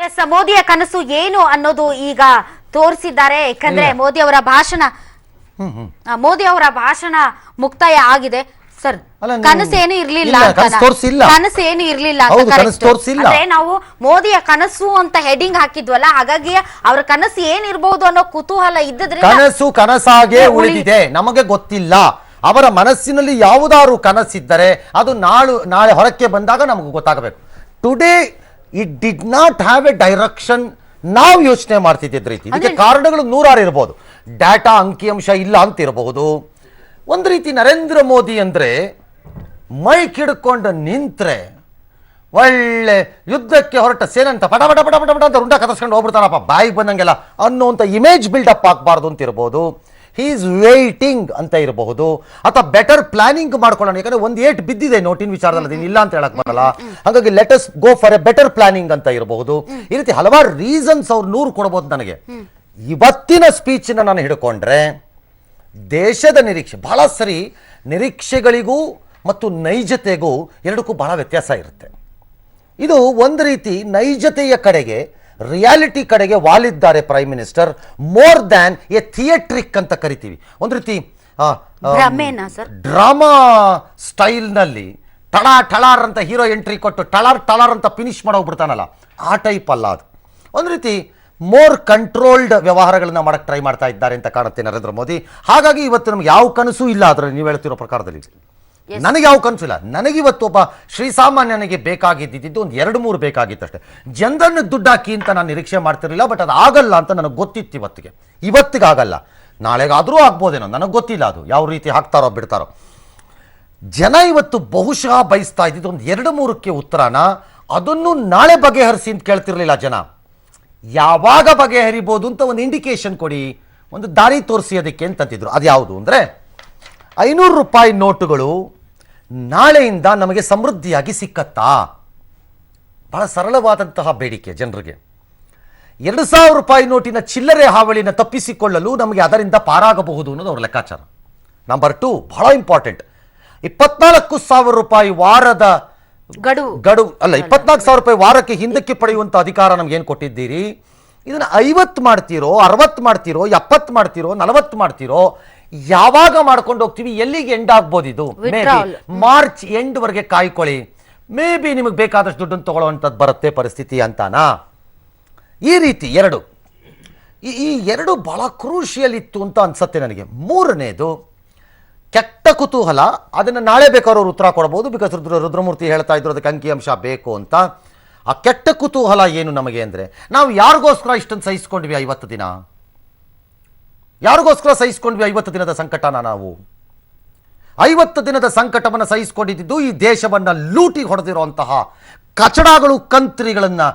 S, ಮೋದಿಯ ಕನಸು ಏನು ಅನ್ನೋದು ಈಗ ತೋರಿಸಿದ್ದಾರೆ. ಯಾಕಂದ್ರೆ ಮೋದಿ ಅವರ ಭಾಷಣ ಮುಕ್ತಾಯ ಆಗಿದೆ. ಸರ್, ಕನಸೇನು ಇರ್ಲಿಲ್ಲ, ಕನಸೇನು ಇರ್ಲಿಲ್ಲ ಅಂದ್ರೆ ನಾವು ಮೋದಿಯ ಕನಸು ಅಂತ ಹೆಡಿಂಗ್ ಹಾಕಿದ್ವಲ್ಲ, ಹಾಗಾಗಿ ಅವ್ರ ಕನಸು ಏನಿರ್ಬಹುದು ಅನ್ನೋ ಕುತೂಹಲ ಇದ್ದದ್ರೆ ಕನಸು ಕನಸಾಗೆ ಉಳಿದಿದೆ, ನಮಗೆ ಗೊತ್ತಿಲ್ಲ. ಅವರ ಮನಸ್ಸಿನಲ್ಲಿ ಯಾವುದಾದ್ರು ಕನಸಿದ್ದರೆ ಅದು ನಾಳೆ ಹೊರಕ್ಕೆ ಬಂದಾಗ ನಮಗೆ ಗೊತ್ತಾಗಬೇಕು. Today it did not have A direction. ನಾವು ಯೋಚನೆ ಮಾಡ್ತಿದ್ದ ರೀತಿ ಇದಕ್ಕೆ ಕಾರಣಗಳು ನೂರಾರು ಇರಬಹುದು. ಡಾಟಾ ಅಂಕಿಅಂಶ ಇಲ್ಲ ಅಂತ ಇರಬಹುದು. ಒಂದು ರೀತಿ ನರೇಂದ್ರ ಮೋದಿ ಅಂದ್ರೆ ಮೈಕ್ ಹಿಡ್ಕೊಂಡು ನಿಂತ್ರೆ ಒಳ್ಳೆ ಯುದ್ಧಕ್ಕೆ ಹೊರಟ ಸೇನಂತ ಪಟ ಪಟ ಪಟ ಪಟ ಪಟ ಅಂತ ರುಂಡ ಕತ್ತರಿಸ್ಕೊಂಡು ಹೋಗ್ಬಿಡ್ತಾರಪ್ಪ ಬಾಯಿಗೆ ಬಂದಂಗೆಲ್ಲ ಅನ್ನೋಂಥ ಇಮೇಜ್ ಬಿಲ್ಡಪ್ ಆಗಬಾರ್ದು ಅಂತ ಇರಬಹುದು. ಹಿ ಈಸ್ ವೇಟಿಂಗ್ ಅಂತ ಇರಬಹುದು, ಅಥವಾ ಬೆಟರ್ ಪ್ಲಾನಿಂಗ್ ಮಾಡ್ಕೊಳ್ಳೋಣ. ಯಾಕಂದ್ರೆ ಒಂದು ಏಟ್ ಬಿದ್ದಿದೆ ನೋಟಿನ ವಿಚಾರದಲ್ಲಿ, ಇಲ್ಲ ಅಂತ ಹೇಳಕ್ ಬರಲ್ಲ. ಹಾಗಾಗಿ let us go for A better planning ಅಂತ ಇರಬಹುದು. ಈ ರೀತಿ ಹಲವಾರು ರೀಸನ್ಸ್ ಅವ್ರು 100 ಕೊಡಬಹುದು. ನನಗೆ ಇವತ್ತಿನ ಸ್ಪೀಚನ್ನ ನಾನು ಹಿಡ್ಕೊಂಡ್ರೆ ದೇಶದ ನಿರೀಕ್ಷೆ ಬಹಳ ಸರಿ, ನಿರೀಕ್ಷೆಗಳಿಗೂ ಮತ್ತು ನೈಜತೆಗೂ ಎರಡಕ್ಕೂ ಬಹಳ ವ್ಯತ್ಯಾಸ ಇರುತ್ತೆ. ಇದು ಒಂದು ರೀತಿ ನೈಜತೆಯ ಕಡೆಗೆ, ರಿಯಾಲಿಟಿ ಕಡೆಗೆ ವಾಲಿದ್ದಾರೆ prime minister, more than a theatric ಅಂತ ಕರಿತೀವಿ. ಒಂದು ರೀತಿ ಡ್ರಾಮಾ ಸ್ಟೈಲ್ನಲ್ಲಿ ಟಳಾರ್ ಅಂತ ಹೀರೋ ಎಂಟ್ರಿ ಕೊಟ್ಟು ಟಳಾರ್ ಅಂತ ಫಿನಿಶ್ ಮಾಡೋಗ್ಬಿಡ್ತಾನಲ್ಲ, ಆ ಟೈಪ್ ಅಲ್ಲ ಅದು. ಒಂದು ರೀತಿ ಮೋರ್ ಕಂಟ್ರೋಲ್ಡ್ ವ್ಯವಹಾರಗಳನ್ನ ಮಾಡಕ್ಕೆ ಟ್ರೈ ಮಾಡ್ತಾ ಇದ್ದಾರೆ ಅಂತ ಕಾಣುತ್ತೆ ನರೇಂದ್ರ ಮೋದಿ. ಹಾಗಾಗಿ ಇವತ್ತು ನಮ್ಗೆ ಯಾವ ಕನಸು ಇಲ್ಲ. ಅದರಲ್ಲಿ ನೀವು ಹೇಳ್ತಿರೋ ಪ್ರಕಾರದಲ್ಲಿ ನನಗೆ ಯಾವ ಕನಸು ಇಲ್ಲ. ನನಗಿವತ್ತು ಒಬ್ಬ ಶ್ರೀಸಾಮಾನ್ಯನಿಗೆ ಬೇಕಾಗಿದ್ದು ಒಂದು 2-3 ಬೇಕಾಗಿತ್ತಷ್ಟೇ. ಜನರನ್ನು ದುಡ್ಡು ಹಾಕಿ ಅಂತ ನಾನು ನಿರೀಕ್ಷೆ ಮಾಡ್ತಿರಲಿಲ್ಲ. ಬಟ್ ಅದು ಆಗಲ್ಲ ಅಂತ ನನಗೆ ಗೊತ್ತಿತ್ತು. ಇವತ್ತಿಗೆ ಆಗಲ್ಲ, ನಾಳೆಗಾದರೂ ಆಗ್ಬೋದೇನೋ, ನನಗೆ ಗೊತ್ತಿಲ್ಲ ಅದು ಯಾವ ರೀತಿ ಹಾಕ್ತಾರೋ ಬಿಡ್ತಾರೋ. ಜನ ಇವತ್ತು ಬಹುಶಃ ಬಯಸ್ತಾ ಇದ್ದಿದ್ದು ಒಂದು 2-3ಕ್ಕೆ ಉತ್ತರನ, ಅದನ್ನು ನಾಳೆ ಬಗೆಹರಿಸಿ ಅಂತ ಕೇಳ್ತಿರ್ಲಿಲ್ಲ ಜನ. ಯಾವಾಗ ಬಗೆಹರಿಬೋದು ಅಂತ ಒಂದು ಇಂಡಿಕೇಶನ್ ಕೊಡಿ, ಒಂದು ದಾರಿ ತೋರಿಸಿ ಅದಕ್ಕೆ ಅಂತಂತಿದ್ರು. ಅದು ಯಾವುದು ಅಂದರೆ 500 ರೂಪಾಯಿ ನೋಟುಗಳು ನಾಳೆಯಿಂದ ನಮಗೆ ಸಮೃದ್ಧಿಯಾಗಿ ಸಿಕ್ಕತ್ತಾ? ಬಹಳ ಸರಳವಾದಂತಹ ಬೇಡಿಕೆ ಜನರಿಗೆ. 2000 ರೂಪಾಯಿ ನೋಟಿನ ಚಿಲ್ಲರೆ ಹಾವಳಿನ ತಪ್ಪಿಸಿಕೊಳ್ಳಲು ನಮಗೆ ಅದರಿಂದ ಪಾರಾಗಬಹುದು ಅನ್ನೋದು ಅವ್ರ ಲೆಕ್ಕಾಚಾರ. ನಂಬರ್ 2 ಬಹಳ ಇಂಪಾರ್ಟೆಂಟ್, 24,000 ರೂಪಾಯಿ ವಾರದ ಗಡು ಅಲ್ಲ, 24,000 ರೂಪಾಯಿ ವಾರಕ್ಕೆ ಹಿಂದಕ್ಕೆ ಪಡೆಯುವಂಥ ಅಧಿಕಾರ ನಮ್ಗೆ ಏನು ಕೊಟ್ಟಿದ್ದೀರಿ? ಇದನ್ನು 50 ಮಾಡ್ತೀರೋ, 60 ಮಾಡ್ತೀರೋ, 70 ಮಾಡ್ತೀರೋ, 40 ಮಾಡ್ತೀರೋ, ಯಾವಾಗ ಮಾಡ್ಕೊಂಡು ಹೋಗ್ತೀವಿ? ಎಲ್ಲಿಗೆ ಎಂಡ್ ಆಗ್ಬೋದು ಇದು? ಮೇ ಬಿ ಮಾರ್ಚ್ ಎಂಡ್ ವರೆಗೆ ಕಾಯ್ಕೊಳ್ಳಿ. ಮೇ ಬಿ ನಿಮಗೆ ಬೇಕಾದಷ್ಟು ದುಡ್ಡನ್ನು ತಗೊಳ್ಳುವಂಥದ್ದು ಬರುತ್ತೆ ಪರಿಸ್ಥಿತಿ ಅಂತಾನಾ? ಈ ರೀತಿ ಈ ಎರಡು ಬಹಳ ಕ್ರೂಷಿಯಲ್ ಇತ್ತು ಅಂತ ಅನ್ಸುತ್ತೆ ನನಗೆ. ಮೂರನೇದು ಕೆಟ್ಟ ಕುತೂಹಲ. ಅದನ್ನು ನಾಳೆ ಬೇಕಾದ್ರೂ ಅವ್ರು ಉತ್ತರ ಕೊಡಬಹುದು. ಬಿಕಾಸ್ ರುದ್ರಮೂರ್ತಿ ಹೇಳ್ತಾ ಇದ್ರು ಅದಕ್ಕೆ ಅಂಕಿಅಂಶ ಬೇಕು ಅಂತ. ಆ ಕೆಟ್ಟ ಕುತೂಹಲ ಏನು ನಮಗೆ ಅಂದರೆ, ನಾವು ಯಾರಿಗೋಸ್ಕರ ಇಷ್ಟೊಂದು ಸಹಿಸ್ಕೊಂಡ್ವಿ 50 ದಿನ? ಯಾರಿಗೋಸ್ಕರ ಸಹಿಸ್ಕೊಂಡ್ವಿ 50 ದಿನದ ಸಂಕಟನ? ನಾವು 50 ದಿನದ ಸಂಕಟವನ್ನು ಸಹಿಸ್ಕೊಂಡಿದ್ದು ಈ ದೇಶವನ್ನು ಲೂಟಿಗೆ ಹೊಡೆದಿರುವಂತಹ ಕಚಡಗಳು, ಕಂತ್ರಿಗಳನ್ನು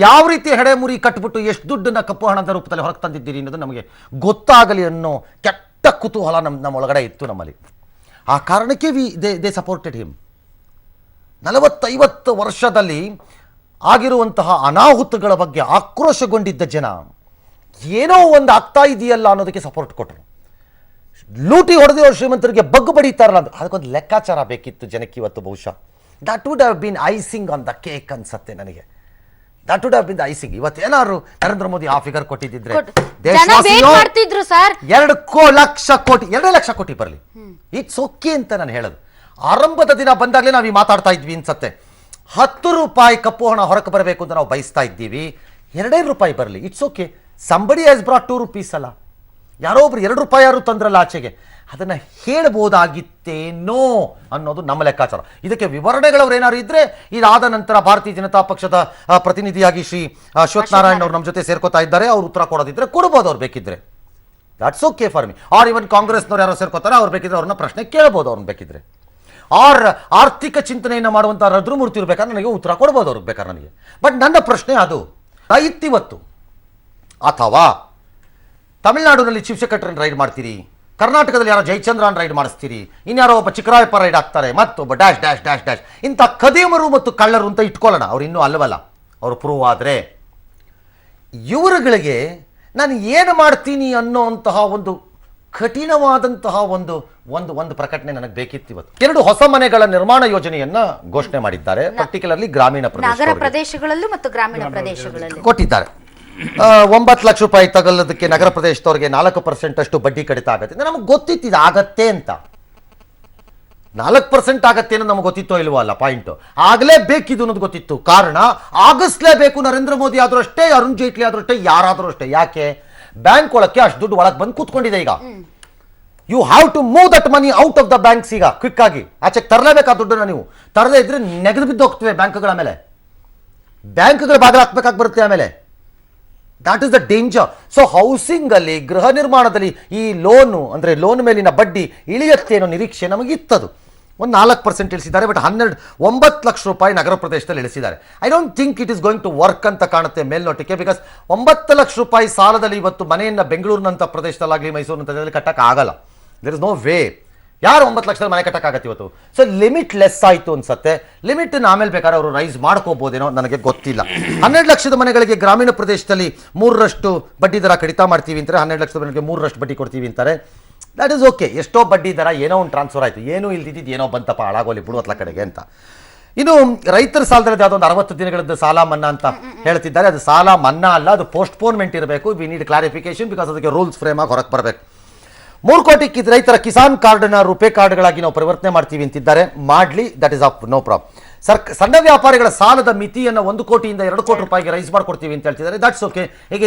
ಯಾವ ರೀತಿ ಹೆಡೆಮುರಿ ಕಟ್ಬಿಟ್ಟು ಎಷ್ಟು ದುಡ್ಡನ್ನು ಕಪ್ಪು ಹಣದ ರೂಪದಲ್ಲಿ ಹೊರಗೆ ತಂದಿದ್ದೀರಿ ಅನ್ನೋದು ನಮಗೆ ಗೊತ್ತಾಗಲಿ ಅನ್ನೋ ಕೆಟ್ಟ ಕುತೂಹಲ ನಮ್ಮ ಒಳಗಡೆ ಇತ್ತು ನಮ್ಮಲ್ಲಿ. ಆ ಕಾರಣಕ್ಕೆ ದೇ ಸಪೋರ್ಟೆಡ್ ಹಿಮ್. 40-50 ವರ್ಷದಲ್ಲಿ ಆಗಿರುವಂತಹ ಅನಾಹುತಗಳ ಬಗ್ಗೆ ಆಕ್ರೋಶಗೊಂಡಿದ್ದ ಜನ ಏನೋ ಒಂದು ಆಗ್ತಾ ಇದೆಯಲ್ಲ ಅನ್ನೋದಕ್ಕೆ ಸಪೋರ್ಟ್ ಕೊಟ್ಟರು. ಲೂಟಿ ಹೊಡೆದಿರೋ ಶ್ರೀಮಂತರಿಗೆ ಬಗ್ಗು ಬಡಿತಾರಲ್ಲ, ಅದಕ್ಕೊಂದು ಲೆಕ್ಕಾಚಾರ ಬೇಕಿತ್ತು ಜನಕ್ಕೆ ಇವತ್ತು. ಬಹುಶಃ that would have been icing on the cake ಅನ್ಸತ್ತೆ ನನಗೆ. That would have been the icing. ಇವತ್ತೇನಾದ್ರು ನರೇಂದ್ರ ಮೋದಿ ಆ ಫಿಗರ್ ಕೊಟ್ಟಿದ್ದಿದ್ರೆ 2 ಲಕ್ಷ ಕೋಟಿ ಬರಲಿ, ಇಟ್ಸ್ ಓಕೆ ಅಂತ ನಾನು ಹೇಳೋದು. ಆರಂಭದ ದಿನ ಬಂದಾಗಲೇ ನಾವು ಮಾತಾಡ್ತಾ ಇದ್ವಿ ಅನ್ಸತ್ತೆ. 10 ರೂಪಾಯಿ ಕಪ್ಪು ಹಣ ಹೊರಕ್ಕೆ ಬರಬೇಕು ಅಂತ ನಾವು ಬಯಸ್ತಾ ಇದ್ದೀವಿ. 2 ರೂಪಾಯಿ ಬರಲಿ, it's okay. Somebody has brought 2 rupees ಅಲ್ಲ, ಯಾರೋ ಒಬ್ರು 2 ರೂಪಾಯಿ ಯಾರು ತಂದ್ರಲ್ಲ ಆಚೆಗೆ, ಅದನ್ನು ಹೇಳ್ಬೋದಾಗಿತ್ತೇನೋ ಅನ್ನೋದು ನಮ್ಮ ಲೆಕ್ಕಾಚಾರ. ಇದಕ್ಕೆ ವಿವರಣೆಗಳವ್ರು ಏನಾದ್ರು ಇದ್ರೆ ಇದಾದ ನಂತರ ಭಾರತೀಯ ಜನತಾ ಪಕ್ಷದ ಪ್ರತಿನಿಧಿಯಾಗಿ ಶ್ರೀ ಅಶ್ವಥ್ ನಾರಾಯಣ್ ಅವರು ನಮ್ಮ ಜೊತೆ ಸೇರ್ಕೋತಾ ಇದ್ದಾರೆ. ಅವ್ರು ಉತ್ತರ ಕೊಡೋದಿದ್ರೆ ಕೊಡ್ಬೋದು, ಅವ್ರು ಬೇಕಿದ್ರೆ. That's okay for me. Or even ಕಾಂಗ್ರೆಸ್ನವ್ರು ಯಾರೋ ಸೇರ್ಕೋತಾರೆ, ಅವ್ರು ಬೇಕಿದ್ರೆ ಅವ್ರನ್ನ ಪ್ರಶ್ನೆ ಕೇಳ್ಬೋದು, ಅವ್ರನ್ನ ಬೇಕಿದ್ರೆ. ಆರ್ ಆರ್ಥಿಕ ಚಿಂತನೆಯನ್ನು ಮಾಡುವಂಥ ರುದ್ರಮೂರ್ತಿ ಇರ್ಬೇಕಾದ್ರೆ ನನಗೆ ಉತ್ತರ ಕೊಡ್ಬೋದು, ಅವ್ರಿಗೆ ಬೇಕಾದ್ರೆ ನನಗೆ. ಬಟ್ ನನ್ನ ಪ್ರಶ್ನೆ ಅದು ಇತ್ತಿವತ್ತು, ಅಥವಾ ತಮಿಳುನಾಡಿನಲ್ಲಿ ಚೀಫ್ ಸೆಕ್ರೆಟರಿನ ರೈಡ್ ಮಾಡ್ತೀರಿ, ಕರ್ನಾಟಕದಲ್ಲಿ ಯಾರೋ ಜಯಚಂದ್ರನ್ ರೈಡ್ ಮಾಡಿಸ್ತೀರಿ, ಇನ್ಯಾರೋ ಒಬ್ಬ ಚಿಕ್ಕರಾಯಪ್ಪ ರೈಡ್ ಆಗ್ತಾರೆ, ಮತ್ತೊಬ್ಬ ಡ್ಯಾಶ್ ಡ್ಯಾಶ್ ಡ್ಯಾಶ್ ಡ್ಯಾಶ್. ಇಂಥ ಕದಿಮರು ಮತ್ತು ಕಳ್ಳರು ಅಂತ ಇಟ್ಕೊಳ್ಳೋಣ. ಅವ್ರು ಇನ್ನೂ ಅಲ್ಲವಲ್ಲ, ಅವರು ಪ್ರೂವ್ ಆದರೆ ಇವರುಗಳಿಗೆ ನಾನು ಏನು ಮಾಡ್ತೀನಿ ಅನ್ನೋಂತಹ ಒಂದು ಕಠಿಣವಾದಂತಹ ಒಂದು ಒಂದು ಒಂದು ಪ್ರಕಟಣೆ ನನಗೆ ಬೇಕಿತ್ತು ಇವತ್ತು. 2 ಹೊಸ ಮನೆಗಳ ನಿರ್ಮಾಣ ಯೋಜನೆಯನ್ನ ಘೋಷಣೆ ಮಾಡಿದ್ದಾರೆ, ಪರ್ಟಿಕ್ಯುಲರ್ಲಿ ಗ್ರಾಮೀಣ ಪ್ರದೇಶಗಳಲ್ಲೂ ಮತ್ತು ಗ್ರಾಮೀಣ ಪ್ರದೇಶಗಳಲ್ಲಿ ಕೊಟ್ಟಿದ್ದಾರೆ. 9 ಲಕ್ಷ ರೂಪಾಯಿ ತಗೊಳ್ಳೋದಕ್ಕೆ ನಗರ ಪ್ರದೇಶದವ್ರಿಗೆ 4% ಅಷ್ಟು ಬಡ್ಡಿ ಕಡಿತ ಆಗುತ್ತೆ. ನಮಗೆ ಗೊತ್ತಿತ್ತು ಇದು ಆಗತ್ತೆ ಅಂತ, 4% ಆಗತ್ತೆ ಅನ್ನೋದು ನಮ್ಗೆ ಗೊತ್ತಿತ್ತೋ ಇಲ್ವೋ ಅಲ್ಲ ಪಾಯಿಂಟ್. ಆಗಲೇಬೇಕಿದು ಅನ್ನೋದು ಗೊತ್ತಿತ್ತು. ಕಾರಣ ಆಗಿಸ್ಲೇಬೇಕು. ನರೇಂದ್ರ ಮೋದಿ ಆದ್ರೂ ಅಷ್ಟೇ, ಅರುಣ್ ಜೇಟ್ಲಿ ಆದ್ರೂ ಅಷ್ಟೇ, ಯಾರಾದ್ರೂ ಅಷ್ಟೇ. ಯಾಕೆ? ಬ್ಯಾಂಕ್ ಒಳಕ್ಕೆ ಅಷ್ಟು ದುಡ್ಡು ಒಳಗೆ ಬಂದು ಕೂತ್ಕೊಂಡಿದೆ. ಈಗ you have to move that money out of the banks. ಈಗ ಕ್ವಿಕ್ ಆಗಿ ಆಚೆಗೆ ತರಲೇಬೇಕು ಆ ದುಡ್ಡನ್ನ. ನೀವು ತರದೇ ಇದ್ರೆ ನೆಗೆದು ಬಿದ್ದು ಹೋಗ್ತವೆ ಬ್ಯಾಂಕ್ಗಳ ಮೇಲೆ, ಬ್ಯಾಂಕ್ಗಳ ಬಾಗಿಲು ಹಾಕ್ಬೇಕಾಗಿ ಬರುತ್ತೆ ಆಮೇಲೆ. That is the danger. So housing ಅಲ್ಲಿ, ಗೃಹ ನಿರ್ಮಾಣದಲ್ಲಿ ಈ ಲೋನು ಅಂದ್ರೆ ಲೋನ್ ಮೇಲಿನ ಬಡ್ಡಿ ಇಳಿಯುತ್ತೆ ಅನ್ನೋ ನಿರೀಕ್ಷೆ ನಮಗಿತ್ತದು. ಒಂದು 4% ಇಳಿಸಿದ್ದಾರೆ. ಬಟ್ 9 ಲಕ್ಷ ರೂಪಾಯಿ ನಗರ ಪ್ರದೇಶದಲ್ಲಿ ಇಳಿಸಿದ್ದಾರೆ. I don't think it is going to work ಅಂತ ಕಾಣುತ್ತೆ ಮೇಲ್ನೋಟಕ್ಕೆ. ಬಿಕಾಸ್ 9 ಲಕ್ಷ ರೂಪಾಯಿ ಸಾಲದಲ್ಲಿ ಇವತ್ತು ಮನೆಯನ್ನ ಬೆಂಗಳೂರಿನಂಥ ಪ್ರದೇಶದಲ್ಲಾಗಲಿ ಮೈಸೂರಿನಂಥದ್ರಲ್ಲಿ ಕಟ್ಟಕ್ಕೆ ಆಗಲ್ಲ. There is no way. ಯಾರು 9 ಲಕ್ಷದಲ್ಲಿ ಮನೆ ಕಟ್ಟಕ್ಕಾಗತ್ತೆ ಇವತ್ತು? ಸೊ ಲಿಮಿಟ್ ಲೆಸ್ ಆಯಿತು ಅನ್ಸುತ್ತೆ. ಲಿಮಿಟ್ ಆಮೇಲೆ ಬೇಕಾದ್ರೆ ಅವರು ರೈಸ್ ಮಾಡ್ಕೋಬೋದೇನೋ, ನನಗೆ ಗೊತ್ತಿಲ್ಲ. 12 ಲಕ್ಷದ ಮನೆಗಳಿಗೆ ಗ್ರಾಮೀಣ ಪ್ರದೇಶದಲ್ಲಿ 3% ಬಡ್ಡಿ ದರ ಕಡಿತ ಮಾಡ್ತೀವಿ ಅಂತಾರೆ. 12 ಲಕ್ಷದ ಮನೆಗೆ 3% ಬಡ್ಡಿ ಕೊಡ್ತೀವಿ ಅಂತಾರೆ. That is okay. ಎಷ್ಟೋ ಬಡ್ಡಿ ದರ ಏನೋ ಒಂದು ಟ್ರಾನ್ಸ್ಫರ್ ಆಯಿತು, ಏನೂ ಇಲ್ದಿದ್ದು ಏನೋ ಬಂತಪ್ಪ ಹಾಳಾಗೋಲಿ ಬಿಡು ಅತ್ಲ ಕಡೆಗೆ ಅಂತ. ಇನ್ನು ರೈತರ ಸಾಲದಲ್ಲಿ ಯಾವುದೊಂದು 60 ದಿನಗಳದ್ದು ಸಾಲ ಮನ್ನಾ ಅಂತ ಹೇಳ್ತಿದ್ದಾರೆ. ಅದು ಸಾಲ ಮನ್ನಾ ಅಲ್ಲ, ಅದು ಪೋಸ್ಟ್ಪೋನ್ಮೆಂಟ್ ಇರಬೇಕು. ವಿ ನೀಡ್ ಕ್ಲಾರಿಫಿಕೇಶನ್ ಬಿಕಾಸ್ ಅದಕ್ಕೆ ರೂಲ್ಸ್ ಫ್ರೇಮ್ ಆಗಿ ಹೊರಗೆ ಬರಬೇಕು. 3 ಕೋಟಿ ರೈತರ ಕಿಸಾನ್ ಕಾರ್ಡ್ನ ರುಪೇ ಕಾರ್ಡ್ಗಳಾಗಿ ನಾವು ಪರಿವರ್ತನೆ ಮಾಡ್ತೀವಿ ಅಂತಿದ್ದಾರೆ. ಮಾಡಲಿ, that is of no problem. ಸಣ್ಣ ವ್ಯಾಪಾರಿಗಳ ಸಾಲದ ಮಿತಿಯನ್ನು 1 ಕೋಟಿಯಿಂದ 2 ಕೋಟಿ ರೂಪಾಯಿಗೆ ರೈಸ್ ಮಾಡ್ಕೊಡ್ತೀವಿ ಅಂತ ಹೇಳ್ತಿದ್ದಾರೆ. That's okay. ಈಗ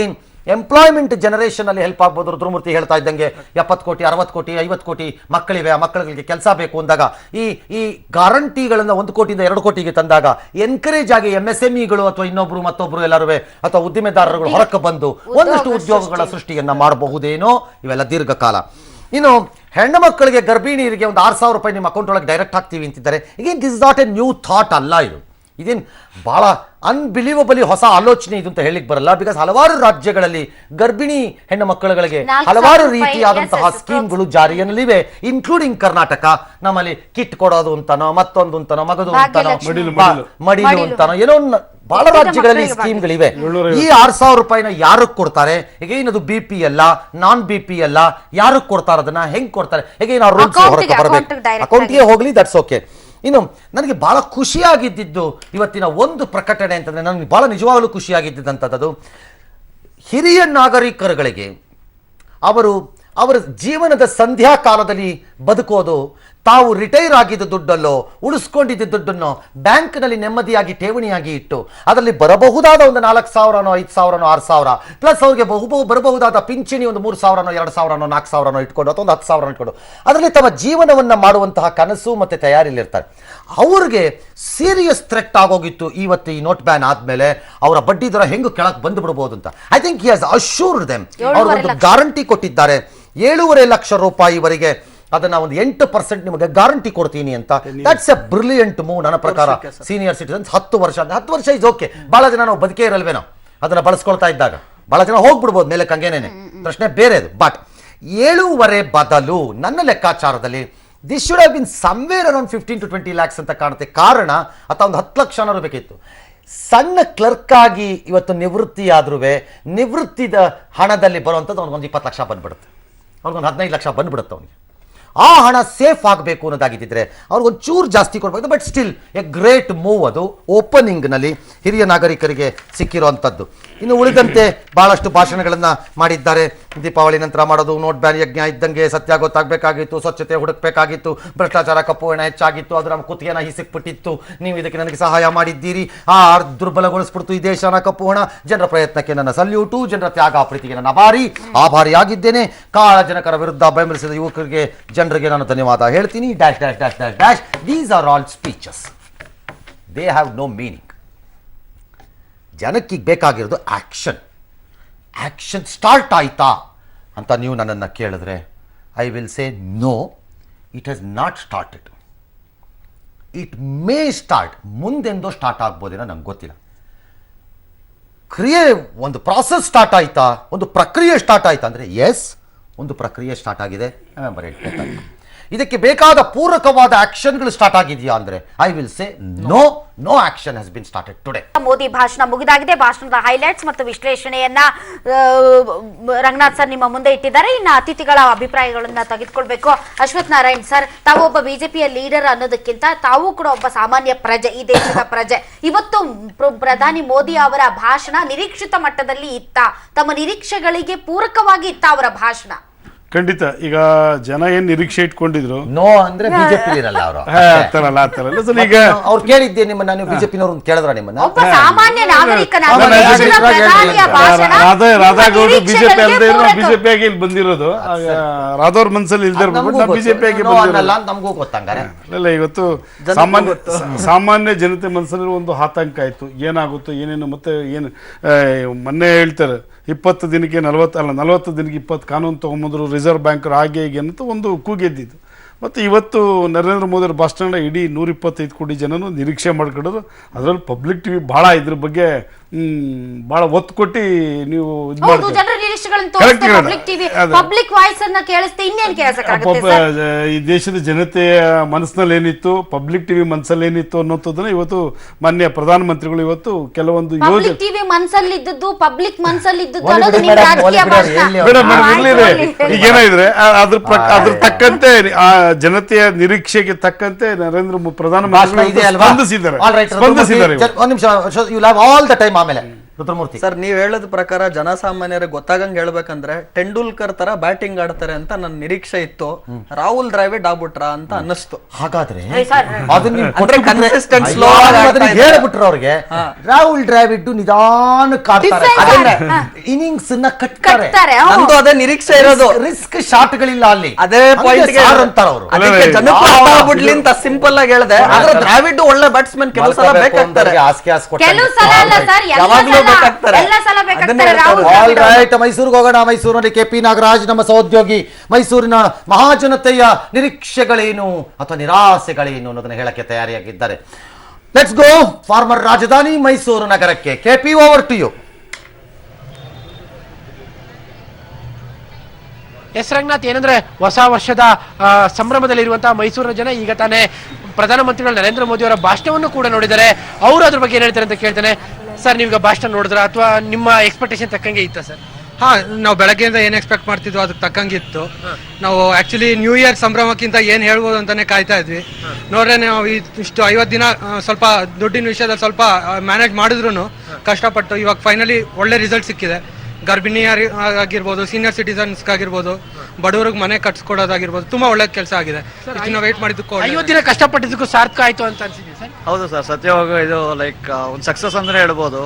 ಎಂಪ್ಲಾಯ್ಮೆಂಟ್ ಜನರೇಷನ್ ಅಲ್ಲಿ ಹೆಲ್ಪ್ ಆಗ್ಬೋದು. ರುದ್ರಮೂರ್ತಿ ಹೇಳ್ತಾ ಇದ್ದಂಗೆ 70 ಕೋಟಿ 60 ಕೋಟಿ 50 ಕೋಟಿ ಮಕ್ಕಳಿವೆ, ಆ ಮಕ್ಕಳಿಗೆ ಕೆಲಸ ಬೇಕು ಅಂದಾಗ ಈ ಗ್ಯಾರಂಟಿಗಳನ್ನು 1 ಕೋಟಿಯಿಂದ 2 ಕೋಟಿಗೆ ತಂದಾಗ ಎನ್ಕರೇಜ್ ಆಗಿ MSMEಗಳು ಅಥವಾ ಇನ್ನೊಬ್ರು ಮತ್ತೊಬ್ರು ಎಲ್ಲರೂ ಅಥವಾ ಉದ್ದಿಮೆದಾರರುಗಳು ಹೊರಕ್ಕೆ ಬಂದು ಒಂದಷ್ಟು ಉದ್ಯೋಗಗಳ ಸೃಷ್ಟಿಯನ್ನ ಮಾಡಬಹುದೇನೋ. ಇವೆಲ್ಲ ದೀರ್ಘಕಾಲ. ಇನ್ನು ಹೆಣ್ಣು ಮಕ್ಕಳಿಗೆ ಗರ್ಭಿಣಿಯರಿಗೆ ಒಂದು 6,000 ರೂಪಾಯಿ ನಿಮ್ಮ ಅಕೌಂಟ್ ಒಳಗೆ ಡೈರೆಕ್ಟ್ ಹಾಕ್ತೀವಿ ಅಂತಿದ್ದಾರೆ. ಈಗೇನು this is not A new thought ಅಲ್ಲ ಇದು. ಇದೇನು ಭಾಳ ಅನ್ಬಿಲೀವಬಲಿ ಹೊಸ ಆಲೋಚನೆ ಇದು ಅಂತ ಹೇಳಿಕ್ ಬರಲ್ಲ. ಬಿಕಾಸ್ ಹಲವಾರು ರಾಜ್ಯಗಳಲ್ಲಿ ಗರ್ಭಿಣಿ ಹೆಣ್ಣು ಮಕ್ಕಳುಗಳಿಗೆ ಹಲವಾರು ರೀತಿಯಾದಂತಹ ಸ್ಕೀಮ್ಗಳು ಜಾರಿಯಲ್ಲಿವೆ, ಇನ್ಕ್ಲೂಡಿಂಗ್ ಕರ್ನಾಟಕ. ನಮ್ಮಲ್ಲಿ ಕಿಟ್ ಕೊಡೋದು ಅಂತಾನೋ, ಮತ್ತೊಂದು ಅಂತಾನೋ, ಮಗದು ಅಂತಾನೋ, ಮಡಿಲು ಅಂತಾನೋ, ಏನೋ ಬಹಳ ರಾಜ್ಯಗಳಲ್ಲಿ ಸ್ಕೀಮ್ಗಳಿವೆ. ಈ 6,000 ರೂಪಾಯಿನ ಯಾರಿಗೆ ಕೊಡ್ತಾರೆ? ಈಗ ಏನದು BP ಅಲ್ಲ, ನಾನ್ BP ಅಲ್ಲ, ಯಾರಿಗೆ ಕೊಡ್ತಾರೆ? ಅದನ್ನ ಹೆಂಗ್ ಕೊಡ್ತಾರೆ? ಈಗ ನಾವು ರೂಲ್ಸ್ ಹೊರಗೆ ಬರಬೇಕು, ಅಕೌಂಟ್ಗೆ ಹೋಗ್ಲಿ, ದಟ್ಸ್ ಓಕೆ. ಇನ್ನು ನನಗೆ ಬಹಳ ಖುಷಿಯಾಗಿದ್ದು ಇವತ್ತಿನ ಒಂದು ಪ್ರಕಟಣೆ ಅಂತಂದ್ರೆ, ನನಗೆ ಬಹಳ ನಿಜವಾಗಲೂ ಖುಷಿಯಾಗಿದ್ದಂಥದ್ದು, ಹಿರಿಯ ನಾಗರಿಕರುಗಳಿಗೆ ಅವರ ಜೀವನದ ಸಂಧ್ಯಾ ಕಾಲದಲ್ಲಿ ಬದುಕೋದು, ತಾವು ರಿಟೈರ್ ಆಗಿದ್ದ ದುಡ್ಡಲ್ಲೋ ಉಳಿಸ್ಕೊಂಡಿದ್ದ ದುಡ್ಡನ್ನು ಬ್ಯಾಂಕ್ನಲ್ಲಿ ನೆಮ್ಮದಿಯಾಗಿ ಠೇವಣಿಯಾಗಿ ಇಟ್ಟು ಅದರಲ್ಲಿ ಬರಬಹುದಾದ ಒಂದು 4,000ನೋ 5,000ನೋ 6,000 ಪ್ಲಸ್ ಅವ್ರಿಗೆ ಬರಬಹುದಾದ ಪಿಂಚಣಿ ಒಂದು 3,000ನೋ 2,000ನೋ 4,000ನೋ ಇಟ್ಕೊಂಡು ಅಥವಾ ಒಂದು 10,000 ಇಟ್ಕೊಂಡು ಅದರಲ್ಲಿ ತಮ್ಮ ಜೀವನವನ್ನು ಮಾಡುವಂತಹ ಕನಸು ಮತ್ತು ತಯಾರಿಲಿರ್ತಾರೆ. ಅವ್ರಿಗೆ ಸೀರಿಯಸ್ ಥ್ರೆಟ್ ಆಗೋಗಿತ್ತು ಇವತ್ತು ಈ ನೋಟ್ ಬ್ಯಾನ್ ಆದ್ಮೇಲೆ. ಅವರ ಬಡ್ಡಿ ದರ ಹೆಂಗೆ ಕೆಳಗೆ ಬಂದು ಬಿಡಬಹುದು ಅಂತ. I think he has assured them. ಅವ್ರಿಗೊಂದು ಗ್ಯಾರಂಟಿ ಕೊಟ್ಟಿದ್ದಾರೆ. 7.5 ಲಕ್ಷ ರೂಪಾಯಿವರೆಗೆ ಅದನ್ನ ಒಂದು 8% ನಿಮಗೆ ಗ್ಯಾರಂಟಿ ಕೊಡ್ತೀನಿ ಅಂತ. ದಟ್ಸ್ ಎ ಬ್ರಿಲಿಯಂಟ್ ಮೂವ್ ನನ್ನ ಪ್ರಕಾರ. ಸೀನಿಯರ್ ಸಿಟಿಸನ್ಸ್ 10 ವರ್ಷ ಇಸ್ ಓಕೆ. ಬಹಳ ಜನ ನಾವು ಬದುಕೇ ಇರಲ್ವೇನೋ ಅದನ್ನ ಬಳಸ್ಕೊಳ್ತಾ ಇದ್ದಾಗ. ಬಹಳ ಜನ ಹೋಗ್ಬಿಡ್ಬೋದು ಮೇಲೆ ಕಂಗೇನೇನೆ, ಪ್ರಶ್ನೆ ಬೇರೆದು. ಬಟ್ 7.5 ಬದಲು ನನ್ನ ಲೆಕ್ಕಾಚಾರದಲ್ಲಿ this should have been somewhere around 15 to 20 lakhs ಅಂತ ಕಾಣುತ್ತೆ. ಕಾರಣ ಅಥವಾ ಒಂದು 10 ಲಕ್ಷನಾರು ಬೇಕಿತ್ತು. ಸಣ್ಣ ಕ್ಲರ್ಕ್ ಆಗಿ ಇವತ್ತು ನಿವೃತ್ತಿ ಆದ್ರೂ ನಿವೃತ್ತಿದ ಹಣದಲ್ಲಿ ಬರುವಂಥದ್ದು ಅವ್ನಿಗೊಂದು 20 ಲಕ್ಷ ಬಂದ್ಬಿಡುತ್ತೆ, ಅವ್ರಿಗೊಂದು 15 ಲಕ್ಷ ಬಂದ್ಬಿಡುತ್ತೆ. ಅವನಿಗೆ ಆ ಹಣ ಸೇಫ್ ಆಗಬೇಕು ಅನ್ನೋದಾಗಿದ್ದರೆ ಅವ್ರಿಗೊಂದು ಚೂರು ಜಾಸ್ತಿ ಕೊಡಬೇಕು. But still A great move ಅದು ಓಪನಿಂಗ್ನಲ್ಲಿ ಹಿರಿಯ ನಾಗರಿಕರಿಗೆ ಸಿಕ್ಕಿರುವಂಥದ್ದು. ಇನ್ನು ಉಳಿದಂತೆ ಭಾಳಷ್ಟು ಭಾಷಣಗಳನ್ನು ಮಾಡಿದ್ದಾರೆ. ದೀಪಾವಳಿ ನಂತರ ಮಾಡೋದು, ನೋಟ್ ಬ್ಯಾನ್ ಯಜ್ಞ ಇದ್ದಂಗೆ, ಸತ್ಯ ಗೊತ್ತಾಗಬೇಕಾಗಿತ್ತು, ಸ್ವಚ್ಛತೆ ಹುಡುಕಬೇಕಾಗಿತ್ತು, ಭ್ರಷ್ಟಾಚಾರ ಕಪ್ಪು ಹಣ ಹೆಚ್ಚಾಗಿತ್ತು, ಅದರ ಕುತ್ತಿಗೆನ ಹಿಸಿಕ್ಬಿಟ್ಟಿತ್ತು, ನೀವು ಇದಕ್ಕೆ ನನಗೆ ಸಹಾಯ ಮಾಡಿದ್ದೀರಿ, ದುರ್ಬಲಗೊಳಿಸ್ಬಿಡ್ತು ಈ ದೇಶನ ಕಪ್ಪು ಹಣ. ಜನರ ಪ್ರಯತ್ನಕ್ಕೆ ನನ್ನ ಸಲ್ಯೂಟು, ಜನರ ತ್ಯಾಗ ಪ್ರೀತಿಗೆ ನನ್ನ ಆಭಾರಿಯಾಗಿದ್ದೇನೆ. ಕಾಳಜನಕರ ವಿರುದ್ಧ ಬೆಂಬಲಿಸಿದ ಯುವಕರಿಗೆ ಜನರಿಗೆ ನಾನು ಧನ್ಯವಾದ ಹೇಳ್ತೀನಿ. Dash dash dash dash dash. These are all speeches, they have no meaning. ಜನಕ್ಕೆ ಬೇಕಾಗಿರೋದು ಆಕ್ಷನ್. ಆಕ್ಷನ್ ಸ್ಟಾರ್ಟ್ ಆಯ್ತಾ ಅಂತ ನೀವು ನನ್ನನ್ನು ಕೇಳಿದ್ರೆ I will say no, it has not started. It may start, ಮುಂದೆಂದೋ ಸ್ಟಾರ್ಟ್ ಆಗ್ಬೋದೇನೋ ನಂಗೆ ಗೊತ್ತಿಲ್ಲ. ಒಂದು ಪ್ರಾಸೆಸ್ ಸ್ಟಾರ್ಟ್ ಆಯ್ತಾ, ಒಂದು ಪ್ರಕ್ರಿಯೆ ಸ್ಟಾರ್ಟ್ ಆಯ್ತಾ ಅಂದರೆ ಎಸ್, ಒಂದು ಪ್ರಕ್ರಿಯೆ ಸ್ಟಾರ್ಟ್ ಆಗಿದೆ. November 8ನೇ ತಾರೀಕು ಇದಕ್ಕೆ ಬೇಕಾದ ಪೂರಕವಾದ ಆಕ್ಷನ್ಗಳು ಸ್ಟಾರ್ಟ್ ಆಗಿದೆಯಾ ಅಂದ್ರೆ I will say no action has been started today. Modi ಭಾಷಣ ಮುಗಿದಾಗಿದೆ. ಭಾಷಣದ ಹೈಲೈಟ್ಸ್ ಮತ್ತು ವಿಶ್ಲೇಷಣೆಯನ್ನ ರಂಗನಾಥ್ ಸರ್ ನಿಮ್ಮ ಮುಂದೆ ಇಟ್ಟಿದ್ದಾರೆ. ಇನ್ನು ಅತಿಥಿಗಳ ಅಭಿಪ್ರಾಯಗಳನ್ನ ತೆಗೆದುಕೊಳ್ಬೇಕು. ಅಶ್ವಥ್ ನಾರಾಯಣ್ ಸರ್, ತಾವು ಒಬ್ಬ ಬಿಜೆಪಿಯ ಲೀಡರ್ ಅನ್ನೋದಕ್ಕಿಂತ ತಾವು ಕೂಡ ಒಬ್ಬ ಸಾಮಾನ್ಯ ಪ್ರಜೆ, ಈ ದೇಶದ ಪ್ರಜೆ. ಇವತ್ತು ಪ್ರಧಾನಿ ಮೋದಿ ಅವರ ಭಾಷಣ ನಿರೀಕ್ಷಿತ ಮಟ್ಟದಲ್ಲಿ ಇತ್ತ? ತಮ್ಮ ನಿರೀಕ್ಷೆಗಳಿಗೆ ಪೂರಕವಾಗಿ ಇತ್ತ ಅವರ ಭಾಷಣ? ಖಂಡಿತ. ಈಗ ಜನ ಏನ್ ನಿರೀಕ್ಷೆ ಇಟ್ಕೊಂಡಿದ್ರು, ನೋ ಅಂದ್ರೆ ಬಿಜೆಪಿ ಇರಲ್ಲ ಅವರು ಆತರಲ್ಲ ಸರ್. ಈಗ ಅವ್ರು ಕೇಳಿದ್ದೆ ನಿಮ್ಮನ್ನ, ನೀವು ಬಿಜೆಪಿನವ್ರನ್ನ ಕೇಳಿದ್ರ ನಿಮ್ಮನ್ನ? ಒಬ್ಬ ಸಾಮಾನ್ಯ ನಾಗರಿಕನಾಗಿ ರಾಧಾಗೌಡರು ಬಿಜೆಪಿ ಅಲ್ಲದೆ ಬಿಜೆಪಿ ಆಗಿ ಇಲ್ಲಿ ಬಂದಿರೋದು. ರಾಧವ್ರ ಮನ್ಸಲ್ಲಿ ಇಲ್ದೇ ಇರ್ಬೋದು, ಬಿಜೆಪಿ ಆಗಿ ನಮಗೂ ಗೊತ್ತಂಗಾರೆ. ಅಲ್ಲ, ಇವತ್ತು ಸಾಮಾನ್ಯ ಜನತೆ ಮನಸ್ಸಲ್ಲಿ ಒಂದು ಆತಂಕ ಆಯ್ತು, ಏನಾಗುತ್ತೋ ಏನೇನು. ಮತ್ತೆ ಏನು ಮೊನ್ನೆ ಹೇಳ್ತಾರೆ 20 ದಿನಕ್ಕೆ 40 ದಿನಕ್ಕೆ 20 ಕಾನೂನು ತಗೊಂಬಂದ್ರು, ರಿಸರ್ವ್ ಬ್ಯಾಂಕರ್ ಹಾಗೆ ಹೀಗೆ ಅಂತ ಒಂದು ಕೂಗೆದ್ದಿದ್ದು. ಮತ್ತು ಇವತ್ತು ನರೇಂದ್ರ ಮೋದಿ ಬಸ್ ಸ್ಟ್ಯಾಂಡ್ ಇಡೀ 125 ಕೋಟಿ ಜನನು ನಿರೀಕ್ಷೆ ಮಾಡ್ಕೊಂಡ್ರು. ಅದರಲ್ಲಿ ಪಬ್ಲಿಕ್ ಟಿವಿ ಭಾಳ ಇದ್ರ ಬಗ್ಗೆ ಭಾಳ ಒತ್ತು ಕೊಟ್ಟು ನೀವು ಈ ದೇಶದ ಜನತೆಯ ಮನಸ್ಸಿನಲ್ಲಿ ಏನಿತ್ತು, ಪಬ್ಲಿಕ್ ಟಿವಿ ಮನಸ್ಸಲ್ಲಿ ಏನಿತ್ತು ಅನ್ನೋದನ್ನ ಇವತ್ತು ಮಾನ್ಯ ಪ್ರಧಾನಮಂತ್ರಿಗಳು ಇವತ್ತು ಕೆಲವೊಂದು ಯೋಜನೆ ಈಗ ಏನಾದ್ರೆ ಅದ್ರ ತಕ್ಕಂತೆ ಆ ಜನತೆಯ ನಿರೀಕ್ಷೆಗೆ ತಕ್ಕಂತೆ ನರೇಂದ್ರ ಪ್ರಧಾನಮಂತ್ರಿ ಸ್ಪಂದಿಸಿದ್ದಾರೆ. ಆಮೇಲೆ ಸರ್, ನೀವ್ ಹೇಳದ ಪ್ರಕಾರ ಜನಸಾಮಾನ್ಯರಿಗೆ ಗೊತ್ತಾಗಂಗ್ ಹೇಳ್ಬೇಕಂದ್ರೆ ಟೆಂಡೂಲ್ಕರ್ ತರ ಬ್ಯಾಟಿಂಗ್ ಆಡ್ತಾರೆ ಅಂತ ನನ್ನ ನಿರೀಕ್ಷೆ ಇತ್ತು. ರಾಹುಲ್ ದ್ರಾವಿಡ್ ಆಗ್ಬಿಟ್ರ ಅಂತ ಅನ್ನಿಸ್ತು. ಹಾಗಾದ್ರೆ ಹೇಳ್ಬಿಟ್ರು ಅವ್ರಿಗೆ ರಾಹುಲ್ ದ್ರಾವಿಡ್ ನಿಧಾನಕ್ಕೆ ಇನ್ನಿಂಗ್ಸ್ ಕಟ್ತಾರೆ. ನಂದು ಅದೇ ನಿರೀಕ್ಷೆ ಇರೋದು. ರಿಸ್ಕ್ ಶಾಟ್ ಗಳಿಲ್ಲ ಅಲ್ಲಿ. ಅದೇ ಪಾಯಿಂಟ್ ಅಂತಾರ ಅವರು. ಬಿಡ್ಲಿ ಅಂತ ಸಿಂಪಲ್ ಆಗಿ ಹೇಳಿದೆ. ಆದ್ರೆ ದ್ರಾವಿಡ್ ಒಳ್ಳೆ ಬ್ಯಾಟ್ಸ್ಮನ್, ಕೆಲವು ಸಲ ಬೇಕಾಗ್ತಾರೆ. ಮೈಸೂರಿಗೆ ಹೋಗೋಣ. ಮೈಸೂರಿನಲ್ಲಿ ಕೆಪಿ ನಾಗರಾಜ್ ನಮ್ಮ ಸಹೋದ್ಯೋಗಿ. ಮೈಸೂರಿನ ಮಹಾಜನತೆಯ ನಿರೀಕ್ಷೆಗಳೇನು ಅಥವಾ ನಿರಾಸೆಗಳೇನು ಅನ್ನೋದನ್ನ ಹೇಳಕ್ಕೆ ತಯಾರಿಯಾಗಿದ್ದಾರೆ. Let's go. ಫಾರ್ಮರ್ ರಾಜಧಾನಿ ಮೈಸೂರು ನಗರಕ್ಕೆ. KP, over to you. S Ranganath, ಏನಂದ್ರೆ ಹೊಸ ವರ್ಷದ ಸಂಭ್ರಮದಲ್ಲಿರುವಂತಹ ಮೈಸೂರಿನ ಜನ ಈಗ ತಾನೇ ಪ್ರಧಾನಮಂತ್ರಿಗಳು ನರೇಂದ್ರ ಮೋದಿ ಅವರ ಭಾಷಣವನ್ನು ಕೂಡ ನೋಡಿದ್ದಾರೆ. ಅವರು ಅದ್ರ ಬಗ್ಗೆ ಏನ್ ಹೇಳ್ತಾರೆ ಅಂತ ಕೇಳ್ತಾನೆ. ಸರ್, ನೀವೀಗ ಭಾಷಣ ನೋಡಿದ್ರ ಅಥವಾ ನಿಮ್ಮ ಎಕ್ಸ್ಪೆಕ್ಟೇಷನ್ ತಕ್ಕಂಗೆ ಇತ್ತ ಸರ್? ಹಾ, ನಾವು ಬೆಳಗ್ಗೆಯಿಂದ ಏನ್ ಎಕ್ಸ್ಪೆಕ್ಟ್ ಮಾಡ್ತಿದ್ವಿ ಅದಕ್ಕೆ ತಕ್ಕಂಗಿತ್ತು. ನಾವು ಆಕ್ಚುಲಿ ನ್ಯೂ ಇಯರ್ ಸಂಭ್ರಮಕ್ಕಿಂತ ಏನ್ ಹೇಳ್ಬೋದು ಅಂತಾನೆ ಕಾಯ್ತಾ ಇದ್ವಿ. ನೋಡ್ರೆ ನಾವು ಇಷ್ಟು 50 ದಿನ ಸ್ವಲ್ಪ ದುಡ್ಡಿನ ವಿಷಯದಲ್ಲಿ ಸ್ವಲ್ಪ ಮ್ಯಾನೇಜ್ ಮಾಡಿದ್ರು ಕಷ್ಟಪಟ್ಟು ಇವಾಗ ಫೈನಲಿ ಒಳ್ಳೆ ರಿಸಲ್ಟ್ ಸಿಕ್ಕಿದೆ. ಗರ್ಭಿಣಿಯರಿಗಾಗಿರ್ಬೋದು, ಸೀನಿಯರ್ ಸಿಟಿಸನ್ಸ್ಗಾಗಿರ್ಬೋದು, ಬಡವರಿಗೆ ಮನೆ ಕಟ್ಸ್ಕೊಡೋದಾಗಿರ್ಬೋದು, ತುಂಬಾ ಒಳ್ಳೆ ಕೆಲಸ ಆಗಿದೆ. ಇಷ್ಟು ವೇಟ್ ಮಾಡಿದ್ದಕ್ಕೂ 50 ದಿನ ಕಷ್ಟಪಟ್ಟಿದ್ದಕ್ಕೂ ಸಾರ್ಥಕ ಆಯ್ತು ಅಂತ ಅನ್ಸಿದೆ ಸರ್? ಹೌದು ಸರ್, ಸತ್ಯವಾಗಿ ಇದು ಲೈಕ್ ಒಂದು ಸಕ್ಸಸ್ ಅಂದ್ರೆ ಹೇಳ್ಬೋದು.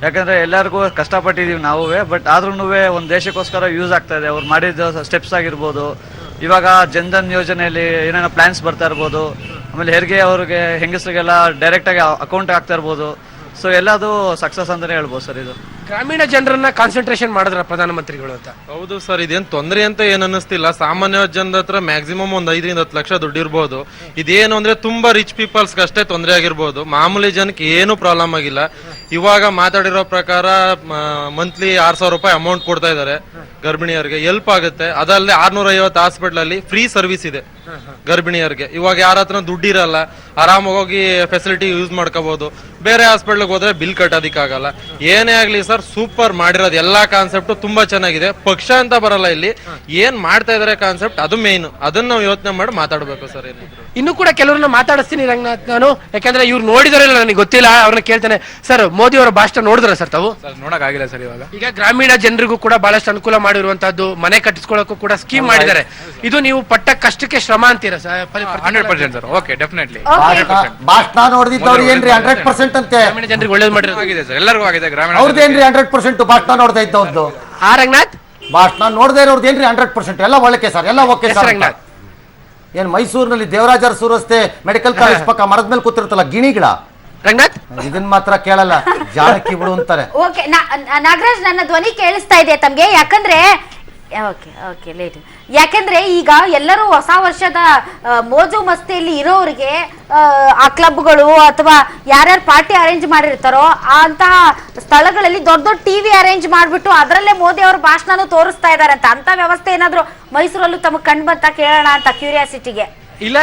ಯಾಕಂದ್ರೆ ಎಲ್ಲರಿಗೂ ಕಷ್ಟಪಟ್ಟಿದೀವಿ ನಾವೇ, ಬಟ್ ಆದ್ರೂ ಒಂದು ದೇಶಕ್ಕೋಸ್ಕರ ಯೂಸ್ ಆಗ್ತಾ ಇದೆ. ಅವ್ರು ಮಾಡಿದ ಸ್ಟೆಪ್ಸ್ ಆಗಿರ್ಬೋದು, ಇವಾಗ ಜನ್ಧನ್ ಯೋಜನೆಯಲ್ಲಿ ಏನೇನೋ ಪ್ಲಾನ್ಸ್ ಬರ್ತಾ ಇರ್ಬೋದು, ಆಮೇಲೆ ಹೆರಿಗೆ ಅವ್ರಿಗೆ ಹೆಂಗಸರಿಗೆಲ್ಲ ಡೈರೆಕ್ಟ್ ಆಗಿ ಅಕೌಂಟ್ ಆಗ್ತಾ ಇರ್ಬೋದು. ಸೊ ಎಲ್ಲದು ಸಕ್ಸಸ್ ಅಂತಾನೆ ಹೇಳ್ಬೋದು ಸರ್. ಇದು ಗ್ರಾಮೀಣ ಜನರನ್ನ ಕಾನ್ಸಂಟ್ರೇಷನ್ ಮಾಡಿದ್ರ ಪ್ರಧಾನಮಂತ್ರಿಗಳು ಅಂತ? ಹೌದು ಸರ್, ಇದೇನ್ ತೊಂದರೆ ಅಂತ ಏನ್ ಅನ್ನಿಸ್ತಿಲ್ಲ. ಸಾಮಾನ್ಯ ಜನದ ಹತ್ರ ಮ್ಯಾಕ್ಸಿಮಮ್ ಒಂದ್ 5 ರಿಂದ 10 ಲಕ್ಷ ದುಡ್ಡು ಇರ್ಬೋದು. ಇದೇನು ಅಂದ್ರೆ ತುಂಬಾ ರಿಚ್ ಪೀಪಲ್ಸ್ ಅಷ್ಟೇ ತೊಂದರೆ ಆಗಿರ್ಬೋದು. ಮಾಮೂಲಿ ಜನಕ್ಕೆ ಏನು ಪ್ರಾಬ್ಲಮ್ ಆಗಿಲ್ಲ. ಇವಾಗ ಮಾತಾಡಿರೋ ಪ್ರಕಾರ ಮಂತ್ಲಿ 6,000 ರೂಪಾಯಿ ಅಮೌಂಟ್ ಕೊಡ್ತಾ ಇದಾರೆ ಗರ್ಭಿಣಿಯರಿಗೆ, ಹೆಲ್ಪ್ ಆಗುತ್ತೆ. ಅದಲ್ಲದೆ 650 ಹಾಸ್ಪಿಟಲ್ ಅಲ್ಲಿ ಫ್ರೀ ಸರ್ವಿಸ್ ಇದೆ ಗರ್ಭಿಣಿಯರಿಗೆ. ಇವಾಗ ಯಾರ ಹತ್ರ ದುಡ್ಡು ಇರಲ್ಲ, ಆರಾಮಾಗಿ ಹೋಗಿ ಫೆಸಿಲಿಟಿ ಯೂಸ್ ಮಾಡ್ಕೋಬಹುದು. ಬೇರೆ ಹಾಸ್ಪಿಟಲ್ ಹೋದ್ರೆ ಬಿಲ್ ಕಟ್ಟೋದಿಕ್ಕಾಗಲ್ಲ. ಏನೇ ಆಗ್ಲಿ ಸರ್, ಸೂಪರ್ ಮಾಡಿರೋದು. ಎಲ್ಲಾ ಕಾನ್ಸೆಪ್ಟ್ ತುಂಬಾ ಚೆನ್ನಾಗಿದೆ. ಪಕ್ಷ ಅಂತ ಬರಲ್ಲ ಇಲ್ಲಿ, ಏನ್ ಮಾಡ್ತಾ ಇದಾರೆ ಕಾನ್ಸೆಪ್ಟ್ ಅದು ಮೇನ್. ಅದನ್ನ ನಾವು ಯೋಚನೆ ಮಾಡಿ ಮಾತಾಡ್ಬೇಕು ಸರ್. ಇನ್ನು ಕೂಡ ಕೆಲವ್ರನ್ನ ಮಾತಾಡಿಸ್ತೀನಿ ರಂಗನಾಥ್ ನಾನು, ಯಾಕಂದ್ರೆ ಇವ್ರು ನೋಡಿದಾರಲ್ಲ ನನಗೆ ಗೊತ್ತಿಲ್ಲ, ಅವ್ರನ್ನ ಕೇಳ್ತಾನೆ. ಸರ್, ಮೋದಿ ಅವರ ಭಾಷಣ ನೋಡಿದ್ರ ಸರ್ ತಾವು? ನೋಡಕ್ ಆಗಿಲ್ಲ ಸರ್. ಇವಾಗ ಈಗ ಗ್ರಾಮೀಣ ಜನರಿಗೂ ಕೂಡ ಬಹಳಷ್ಟು ಅನುಕೂಲ ಮಾಡಿರುವಂತದ್ದು, ಮನೆ ಕಟ್ಟಿಸ್ಕೊಳ್ಳೋಕ್ಕೂ ಕೂಡ ಸ್ಕೀಮ್ ಮಾಡಿದ್ದಾರೆ. ಇದು ನೀವು ಪಟ್ಟ ಕಷ್ಟಕ್ಕೆ ಶ್ರಮ ಅಂತೀರಾ ಸರ್? 100% ಸರ್. Okay, definitely. ಭಾಷಣ ನೋಡಿದವ್ರು ಏನ್ರಿ 100% ಅಂತೆ ಗ್ರಾಮೀಣ ಜನರಿಗೆ ಒಳ್ಳೇದು ಮಾಡಿರೋದು ಸರ್, ಎಲ್ಲರಿಗೂ ಆಗಿದೆ. ಗ್ರಾಮೀಣ ಅವ್ರದ್ದೇನ್ರಿ 100% ಭಾಷಣ ನೋಡ್ತಾ ಇದ್ದವ್ರದ್ದು? ರಂಗನಾಥ್, ಭಾಷಣ ನೋಡದೇ ಇರೋರ್ದು ಏನ್ರಿ 100%? ಎಲ್ಲ ಒಳಕ್ಕೆ ಸರ್, ಎಲ್ಲ ಓಕೆ ಸರ್. ರಂಗನಾಥ್, ಏನ್ ಮೈಸೂರಿನಲ್ಲಿ ದೇವರಾಜ ಅರಸು ರಸ್ತೆ ಮೆಡಿಕಲ್ ಕಾಲೇಜ್ ಪಕ್ಕ ಮರದ ಮೇಲೆ ಕೂತಿರುತ್ತಲ್ಲ ಗಿಣಿಗಳ, ರಂಗನಾಥ್ ಇದನ್ ಮಾತ್ರ ಕೇಳಲ್ಲ, ಜಾನಕಿ ಬಿಡು ಅಂತಾರೆ. ಓಕೆ ನಾಗರಾಜ್, ನನ್ನ ಧ್ವನಿ ಕೇಳಿಸ್ತಾ ಇದೆ ತಮ್ಗೆ? ಯಾಕಂದ್ರೆ ಓಕೆ ಓಕೆ ಲೇಟ್. ಯಾಕೆಂದ್ರೆ ಈಗ ಎಲ್ಲರೂ ಹೊಸ ವರ್ಷದ ಮೋಜು ಮಸ್ತಿಯಲ್ಲಿ ಇರೋರಿಗೆ ಆ ಕ್ಲಬ್ಗಳು ಅಥವಾ ಯಾರ್ಯಾರು ಪಾರ್ಟಿ ಅರೇಂಜ್ ಮಾಡಿರ್ತಾರೋ ಅಂತಹ ಸ್ಥಳಗಳಲ್ಲಿ ದೊಡ್ಡ ದೊಡ್ಡ ಟಿವಿ ಅರೇಂಜ್ ಮಾಡ್ಬಿಟ್ಟು ಅದರಲ್ಲೇ ಮೋದಿ ಅವ್ರ ಭಾಷಣನೂ ತೋರಿಸ್ತಾ ಇದಾರೆ ಅಂತ ವ್ಯವಸ್ಥೆ ಏನಾದ್ರು ಮೈಸೂರಲ್ಲೂ ತಮಗೆ ಕಂಡು ಬಂತ ಕೇಳೋಣ ಅಂತ ಕ್ಯೂರಿಯಾಸಿಟಿಗೆ. ಇಲ್ಲ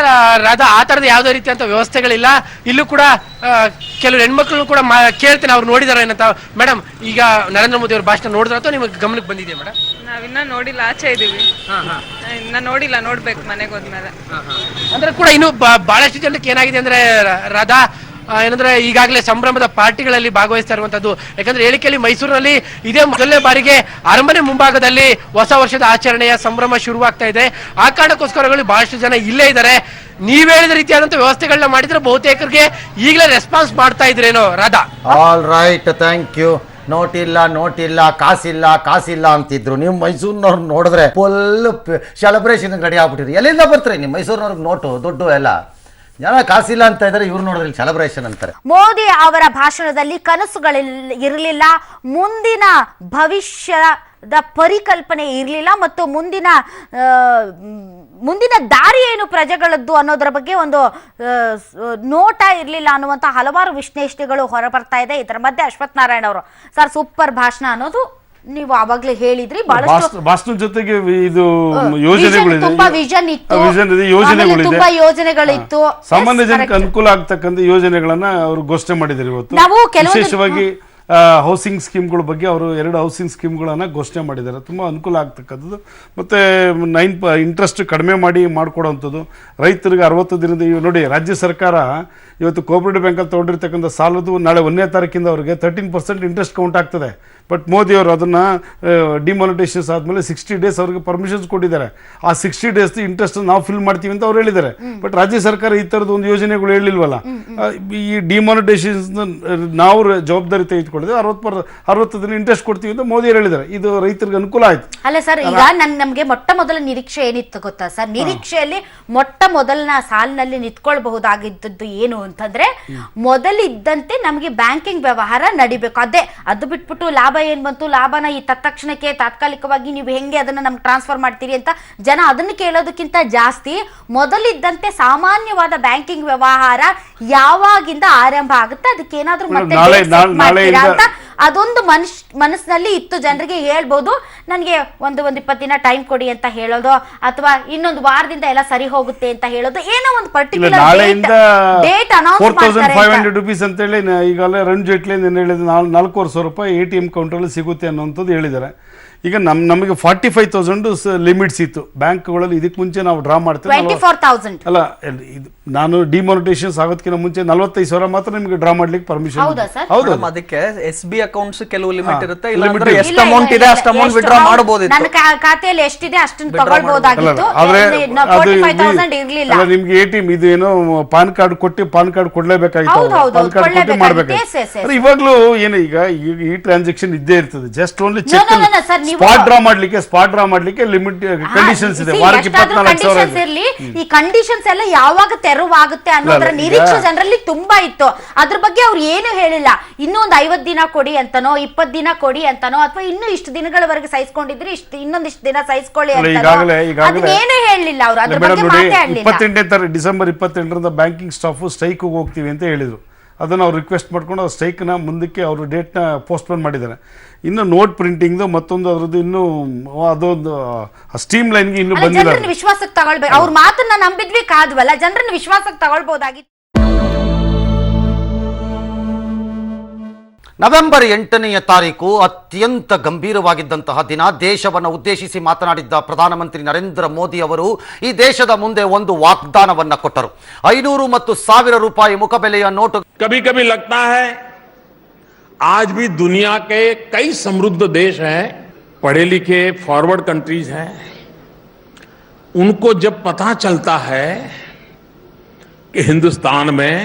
ರಾಧಾ, ಆ ತರದ ಯಾವ್ದೇ ರೀತಿಯಂತ ವ್ಯವಸ್ಥೆಗಳಿಲ್ಲ. ಇಲ್ಲೂ ಕೂಡ ಕೆಲವು ಹೆಣ್ಮಕ್ಳು ಕೂಡ ಕೇಳ್ತೇನೆ, ಅವ್ರು ನೋಡಿದಾರ ಏನಂತ. ಮೇಡಮ್, ಈಗ ನರೇಂದ್ರ ಮೋದಿ ಅವ್ರ ಭಾಷಣ ನೋಡಿದ್ರ ಅಥವಾ ನಿಮಗೆ ಗಮನಕ್ಕೆ ಬಂದಿದೆಯಾ ಮೇಡಮ್? ನಾವಿನ್ನ ನೋಡಿಲ್ಲ, ಆಚೆ ಇದೀವಿ, ಇನ್ನ ನೋಡಿಲ್ಲ, ನೋಡ್ಬೇಕು ಮನೆಗೆ ಹೋದ್ಮೇಲೆ. ಅಂದ್ರೆ ಕೂಡ ಇನ್ನು ಬಹಳಷ್ಟು ಜನಕ್ಕೆ ಏನಾಗಿದೆ ಅಂದ್ರೆ ರಾಧಾ, ಏನಂದ್ರೆ ಈಗಾಗಲೇ ಸಂಭ್ರಮದ ಪಾರ್ಟಿಗಳಲ್ಲಿ ಭಾಗವಹಿಸ್ತಾ ಇರುವಂತದ್ದು. ಯಾಕಂದ್ರೆ ಹೇಳಿಕೆಯಲ್ಲಿ ಮೈಸೂರಿನಲ್ಲಿ ಇದೇ ಮೊದಲನೇ ಬಾರಿಗೆ ಅರಮನೆ ಮುಂಭಾಗದಲ್ಲಿ ಹೊಸ ವರ್ಷದ ಆಚರಣೆಯ ಸಂಭ್ರಮ ಶುರುವಾಗ್ತಾ ಇದೆ. ಆ ಕಾರಣಕ್ಕೋಸ್ಕರಗಳು ಬಹಳಷ್ಟು ಜನ ಇಲ್ಲೇ ಇದ್ದಾರೆ. ನೀವ್ ಹೇಳಿದ ರೀತಿಯಾದಂತ ವ್ಯವಸ್ಥೆಗಳನ್ನ ಮಾಡಿದ್ರೆ ಬಹುತೇಕರಿಗೆ ಈಗಲೇ ರೆಸ್ಪಾನ್ಸ್ ಮಾಡ್ತಾ ಇದ್ರೇನೋ Radha? All right, thank you. ನೋಟಿಲ್ಲ, ಕಾಸಿಲ್ಲ ಅಂತಿದ್ರು. ನೀವು ಮೈಸೂರಿನವ್ರು ನೋಡಿದ್ರೆ ಫುಲ್ ಸೆಲೆಬ್ರೇಷನ್ ರೆಡಿ ಆಗ್ಬಿಟ್ಟಿರಿ. ಎಲ್ಲಿಂದ ಬರ್ತಾರೆ ನಿಮ್ಮ ಮೈಸೂರಿನವ್ರಿಗೆ ನೋಟು ದುಡ್ಡು ಎಲ್ಲ? ಜನ ಕಾಸಿಲ್ಲ ಅಂತ ಇದ್ದಾರೆ, ಇವ್ರು ನೋಡಿದ್ರೆ ಸೆಲೆಬ್ರೇಷನ್ ಅಂತಾರೆ. ಮೋದಿ ಅವರ ಭಾಷಣದಲ್ಲಿ ಕನಸುಗಳಿರಲಿಲ್ಲ, ಮುಂದಿನ ಭವಿಷ್ಯದ ಪರಿಕಲ್ಪನೆ ಇರಲಿಲ್ಲ ಮತ್ತು ಮುಂದಿನ ದಾರಿ ಏನು ಪ್ರಜೆಗಳದ್ದು ಅನ್ನೋದರ ಬಗ್ಗೆ ಒಂದು ನೋಟ ಇರಲಿಲ್ಲ ಅನ್ನುವಂಥ ಹಲವಾರು ವಿಶ್ಲೇಷಣೆಗಳು ಹೊರಬರ್ತಾ ಇದೆ. ಇದರ ಮಧ್ಯೆ ಅಶ್ವಥ್ ನಾರಾಯಣ ಅವರು ಸರ್ ಸೂಪರ್ ಭಾಷಣ ಅನ್ನೋದು ನೀವು ಆವಾಗಲೇ ಹೇಳಿದ್ರಿ. ಭಾಷಣ ಜೊತೆಗೆ ಇದು ಯೋಜನೆಗಳಿದೆ, ತುಂಬಾ ವಿಷನ್ ಇತ್ತು, ಯೋಜನೆಗಳಿದೆ, ಯೋಜನೆಗಳಿತ್ತು. ಸಾಮಾನ್ಯ ಜನಕ್ಕೆ ಅನುಕೂಲ ಆಗ್ತಕ್ಕಂಥ ಯೋಜನೆಗಳನ್ನ ಅವರು ಘೋಷಣೆ ಮಾಡಿದ್ದಾರೆ ಇವತ್ತು. ವಿಶೇಷವಾಗಿ ಹೌಸಿಂಗ್ ಸ್ಕೀಮ್ಗಳ ಬಗ್ಗೆ ಅವರು 2 ಹೌಸಿಂಗ್ ಸ್ಕೀಮ್ಗಳನ್ನು ಘೋಷಣೆ ಮಾಡಿದ್ದಾರೆ. ತುಂಬ ಅನುಕೂಲ ಆಗ್ತಕ್ಕಂಥದ್ದು. ಮತ್ತು 9 ಇಂಟ್ರೆಸ್ಟ್ ಕಡಿಮೆ ಮಾಡಿಕೊಡೋವಂಥದ್ದು. ರೈತರಿಗೆ 60 ದಿನದ ನೋಡಿ, ರಾಜ್ಯ ಸರ್ಕಾರ ಇವತ್ತು ಕೋಆಪರೇಟಿವ್ ಬ್ಯಾಂಕಲ್ಲಿ ತೊಗೊಂಡಿರ್ತಕ್ಕಂಥ ಸಾಲದು ನಾಳೆ 1ನೇ ತಾರೀಕಿಂದ ಅವರಿಗೆ 13% ಇಂಟ್ರೆಸ್ಟ್ ಕೌಂಟ್ ಆಗ್ತದೆ. ಬಟ್ ಮೋದಿ ಅವರು ಅದನ್ನು ಡಿಮಾನಿಟೈಸೇಷನ್ಸ್ ಆದಮೇಲೆ 60 ಡೇಸ್ ಅವ್ರಿಗೆ ಪರ್ಮಿಷನ್ಸ್ ಕೊಟ್ಟಿದ್ದಾರೆ. ಆ 60 ಡೇಸ್ ಇಂಟ್ರೆಸ್ಟ್ ನಾವು ಫಿಲ್ ಮಾಡ್ತೀವಿ ಅಂತ ಅವ್ರು ಹೇಳಿದ್ದಾರೆ. ಬಟ್ ರಾಜ್ಯ ಸರ್ಕಾರ ಈ ಥರದ್ದು ಒಂದು ಯೋಜನೆಗಳು ಹೇಳಿಲ್ವಲ್ಲ. ಈ ಡಿಮಾನಿಟೈಸೇಷನ್ಸ್ ನಾವು ಜವಾಬ್ದಾರಿ ತೆಗೆದುಕೊಂಡಿದ್ದೆ, 60 ದಿನ ಇಂಟ್ರೆಸ್ಟ್ ಕೊಡ್ತೀವಿ ಅಂತ ಮೋದಿ ಅವರು ಹೇಳಿದ್ದಾರೆ. ಇದು ರೈತರಿಗೆ ಅನುಕೂಲ ಆಯ್ತು. ಅಲ್ಲ ಸರ್, ಈಗ ನಮ್ಗೆ ಮೊಟ್ಟ ಮೊದಲ ನಿರೀಕ್ಷೆ ಏನಿತ್ತು ಗೊತ್ತಾ ಸರ್? ನಿರೀಕ್ಷೆಯಲ್ಲಿ ಮೊಟ್ಟ ಮೊದಲನ ಸಾಲಿನಲ್ಲಿ ನಿಂತ್ಕೊಳ್ಬಹುದಾಗಿದ್ದದ್ದು ಏನು ಅಂತಂದ್ರೆ, ಮೊದಲಿದ್ದಂತೆ ನಮಗೆ ಬ್ಯಾಂಕಿಂಗ್ ವ್ಯವಹಾರ ನಡಿಬೇಕು. ಅದು ಬಿಟ್ಬಿಟ್ಟು ಲಾಭ ಏನ್ ಬಂತು, ಲಾಭನ ಈ ತತ್ಕ್ಷಣಕ್ಕೆ ತಾತ್ಕಾಲಿಕವಾಗಿ ನೀವು ಹೆಂಗೆ ಅದನ್ನ ನಮ್ಗೆ ಟ್ರಾನ್ಸ್ಫರ್ ಮಾಡ್ತೀರಿ ಅಂತ ಜನ ಅದನ್ನ ಕೇಳೋದಕ್ಕಿಂತ ಜಾಸ್ತಿ ಮೊದಲಿದ್ದಂತೆ ಸಾಮಾನ್ಯವಾದ ಬ್ಯಾಂಕಿಂಗ್ ವ್ಯವಹಾರ ಯಾವಾಗಿಂದ ಆರಂಭ ಆಗುತ್ತೆ, ಅದಕ್ಕೆ ಏನಾದ್ರೂ ಮತ್ತೆ ಅದೊಂದು ಮನಸ್ಸಿನಲ್ಲಿ ಇತ್ತು. ಜನರಿಗೆ ಹೇಳ್ಬೋದು, ನನಗೆ ಒಂದು 20 ದಿನ ಟೈಮ್ ಕೊಡಿ ಅಂತ ಹೇಳೋದು, ಅಥವಾ ಇನ್ನೊಂದು ವಾರದಿಂದ ಎಲ್ಲ ಸರಿ ಹೋಗುತ್ತೆ ಅಂತ ಹೇಳೋದು, ಏನೋ ಒಂದು ಪರ್ಟಿಕ್ಯುಲರ್ ಡೇಟ್ ಅನೌನ್ಸ್ ಮಾಡ್ತಾರೆ. 4500 ರೂಪೀಸ್ ಅಂತ ಹೇಳಿ ಈಗಾಗಲೇ ಅರುಣ್ ಜೇಟ್ಲಿ ಹೇಳಿದ 4,500 ರೂಪಾಯಿ ATM ಕೌಂಟರಲ್ಲಿ ಸಿಗುತ್ತೆ ಅನ್ನೋಂಥದ್ದು ಹೇಳಿದ್ದಾರೆ. ಈಗ ನಮಗೆ 45,000 ಲಿಮಿಟ್ಸ್ ಇತ್ತು ಬ್ಯಾಂಕ್ಗಳಲ್ಲಿ. ಇದಕ್ಕೆ ಮುಂಚೆ ನಾವು ಡ್ರಾ ಮಾಡ್ತೇವೆ 24,000 ಅಲ್ಲ, ನಾನು ಡಿಮಾನಿಟೈಸೇಷನ್ ಆಗೋದಕ್ಕಿಂತ ಮುಂಚೆ 45,000 ಮಾತ್ರ ನಿಮಗೆ ಡ್ರಾ ಮಾಡ್ಲಿಕ್ಕೆ ಪರ್ಮಿಷನ್. ಹೌದು, ಅದಕ್ಕೆ SB ಅಕೌಂಟ್ಸ್ ಕೆಲವು ಲಿಮಿಟ್ ಇರುತ್ತೆ. ಇಲ್ಲಾಂದ್ರೆ ಎಷ್ಟು ಅಮೌಂಟ್ ಇದೆ ಅಷ್ಟು ಅಮೌಂಟ್ ವಿಡ್ರಾ ಮಾಡಬಹುದು. ನನ್ನ ಖಾತೆಯಲ್ಲಿ ಎಷ್ಟಿದೆ ಅಷ್ಟನ್ನು ತಗೊಳ್ಳಬಹುದಾಗಿತ್ತು. ಆದ್ರೆ ನಿಮ್ಗೆ ATM ಇದು ಏನೋ ಪಾನ್ ಕಾರ್ಡ್ ಕೊಡ್ಲೇಬೇಕಾಗಿತ್ತು, ಪಾನ್ ಕಾರ್ಡ್ ಕೊಟ್ಟು ಮಾಡ್ಬೇಕಾಗಿತ್ತು. ಇವಾಗ್ಲೂ ಏನು ಈಗ ಈ ಟ್ರಾನ್ಸಾಕ್ಷನ್ ಇದ್ದೇ ಇರ್ತದೆ. Just only cheque spot draw ಮಾಡ್ಲಿಕ್ಕೆ ಲಿಮಿಟ್ ಕಂಡೀಷನ್ಸ್ ಇದೆ. ವಾರಕ್ಕೆ 24,000 ಇರಲಿ. ಈ ಕಂಡೀಷನ್ಸ್ ಎಲ್ಲ ಯಾವಾಗ ತೆರವಾಗುತ್ತೆ ಅನ್ನೋದ್ರ ನಿರೀಕ್ಷೆ ಜನರಲ್ಲಿ ತುಂಬಾ ಇತ್ತು. ಅದ್ರ ಬಗ್ಗೆ ಅವ್ರು ಏನು ಹೇಳಿಲ್ಲ. ಇನ್ನೂ ಒಂದು 50 ದಿನ ಕೊಡಿ ಅಂತನೋ, 20 ದಿನ ಕೊಡಿ ಅಂತನೋ, ಅಥವಾ ಇನ್ನು ಇಷ್ಟು ದಿನಗಳವರೆಗೆ ಸಹಿಸ್ಕೊಂಡಿದ್ರೆ ಇನ್ನೊಂದಿಷ್ಟು ದಿನ ಸಹಿಸ್ಕೊಳ್ಳಿ ಅಂತ ಏನು ಹೇಳಲಿಲ್ಲ ಅವರು. ಅದ್ರ ಬಗ್ಗೆ ಮಾತಾಡಲಿಲ್ಲ. 28 ಡಿಸೆಂಬರ್ 28ರಿಂದ ಬ್ಯಾಂಕಿಂಗ್ ಸ್ಟಾಫ್ ಸ್ಟ್ರೈಕ್ ಹೋಗ್ತೀವಿ ಅಂತ ಹೇಳಿದ್ರು. ಅದನ್ನು ಅವ್ರು ರಿಕ್ವೆಸ್ಟ್ ಮಾಡ್ಕೊಂಡು ಅವ್ರು ಸ್ಟ್ರೈಕ್ನ ಮುಂದಕ್ಕೆ ಅವರು ಡೇಟ್ನ ಪೋಸ್ಟ್ಪೋನ್ ಮಾಡಿದ್ದಾರೆ. ಇನ್ನು ನೋಟ್ ಪ್ರಿಂಟಿಂಗ್ದು ಮತ್ತೊಂದು ಅದ್ರದ್ದು ಇನ್ನೂ ಅದೊಂದು ಸ್ಟೀಮ್ ಲೈನ್ಗೆ ಇನ್ನೂ ಬಂದಿಲ್ಲ. ವಿಶ್ವಾಸಕ್ಕೆ ತಗೊಳ್ಬೇಕು. ಅವ್ರ ಮಾತನ್ನ ನಂಬಿದ್ವಿ, ಕಾದ್ವಲ್ಲ, ಜನರನ್ನ ವಿಶ್ವಾಸಕ್ಕೆ ತಗೊಳ್ಬಹುದಾಗಿತ್ತು. ನವೆಂಬರ್ 8ನೇ ತಾರೀಕು ಅತ್ಯಂತ ಗಂಭೀರವಾಗಿದ್ದಂತಹ ದಿನ. ದೇಶವನ್ನು ಉದ್ದೇಶಿಸಿ ಮಾತನಾಡಿದ್ದ ಪ್ರಧಾನಮಂತ್ರಿ ನರೇಂದ್ರ ಮೋದಿ ಅವರು ಈ ದೇಶದ ಮುಂದೆ ಒಂದು ವಾಗ್ದಾನವನ್ನ ಕೊಟ್ಟರು. 500 ಮತ್ತು 1000 ರೂಪಾಯಿ ಮುಖಬೆಲೆಯ ನೋಟು. कभी कभी लगता है आज भी दुनिया के कई समृद्ध देश हैं, पढ़े लिखे फॉरवर्ड कंट्रीज हैं, उनको जब पता चलता है कि हिंदुस्तान में